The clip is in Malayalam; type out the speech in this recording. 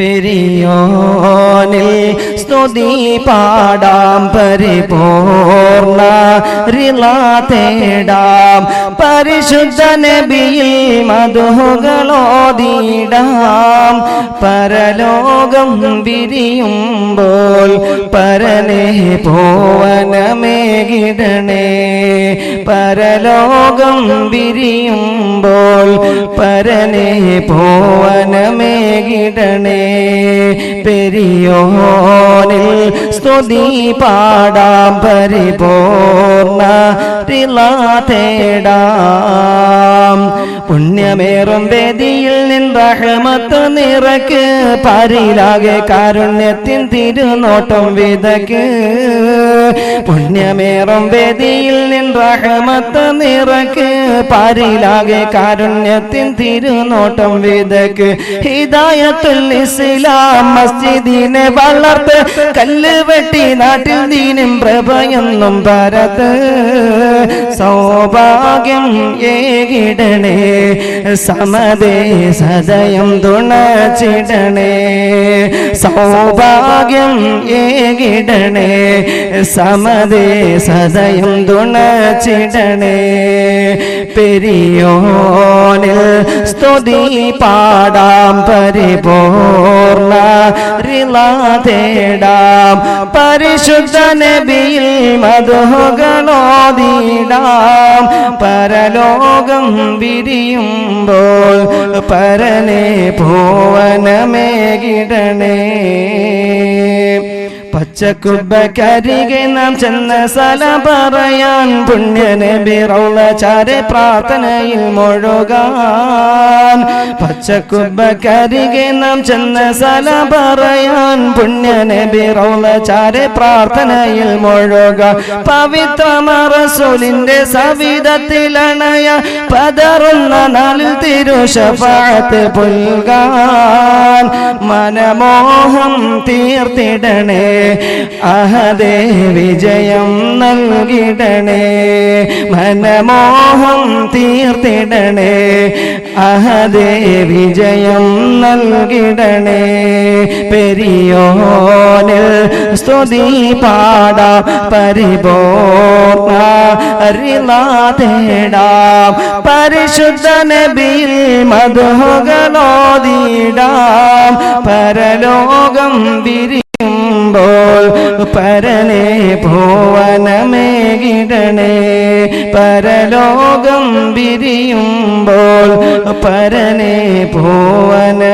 പെരിയോനിൽ സ്തുതി പാടാം പരിപൂർണ റിള തേടാം പരിശുദ്ധ നബിയിൽ മധുഹുകളോതിടാം പരലോകം വിരിയുമ്പോൾ പരനെ ഭുവനമേകിടണേ പരലോകം വിരിയുമ്പോൾ പരനെ ഭുവനമേകിടണേ പെരിയോനിൽ സ്തുതി പാടാം പരിപൂർണ റിള തേടാം പുണ്യമേറും വേദിയിൽ നിൻ റഹ്മത്ത് നിറക്ക് പാരിലാകെ കാരുണ്യത്തിൻ തിരുനോട്ടം വിതക്ക് പുണ്യമേറും വേദിയിൽ നിൻ റഹ്മത്ത് നിറക്ക് പാരിലാകെ കാരുണ്യത്തിൻ തിരുനോട്ടം വിതക്ക് ഹിദായത്തുൽ ഇസ്ലാം മസ്ജിദിനെ വളർത്ത് കല്ല് വെട്ടി നാട്ടിൽ ദീനും പ്രഭയെന്നും പരത്ത് സൗഭാഗ്യം ഏകിടണേ സമദേ സദയം തുണച്ചിടണേ സൗഭാഗ്യം ഏകിടണേ സമദേ സദയം തുണച്ചിടണേ പെരിയോനിൽ സ്തുതി പാടാം പരിപൂർണ റിള തേടാം പരിശുദ്ധ നബിയിൽ മധുഹുകളോതിടാം പരലോകം വിരിയുമ്പോൾ പരനെ ഭുവനമേകിടണേ പച്ചക്കുബ്ബക്കരികെ നാം ചെന്ന സലാം പറയാൻ പുണ്യനബി റൗള ചാരെ പ്രാർത്ഥനയിൽ മുഴുകാൻ പച്ചക്കുബ്ബക്കരികെ നാം ചെന്ന സലാം പറയാൻ പുണ്യനബി റൗള ചാരെ പ്രാർത്ഥനയിൽ മുഴുകാൻ പവിത്രമ റസൂലിന്റെ സവിധത്തിലണയ പതറുന്ന നാളിൽ തിരുശഫാഅത്ത് പുൽകാൻ മനമോഹം തീർത്തിടണേ അഹദേ വിജയം നൽകിടണേ മനമോഹം തീർത്തിടണേ അഹദേ വിജയം നൽകിടണേ പെരിയോനിൽ സ്തുതി പാടാം പരിപൂർണ റിള തേടാം പരിശുദ്ധ നബിയിൽ മധുഹുകളോതിടാം പരലോകം വിരിയുമ്പോൾ പരനെ ഭുവനമേകിടണേ പരലോകം വിരിയുമ്പോൾ പരനെ ഭുവനമേകിടണേ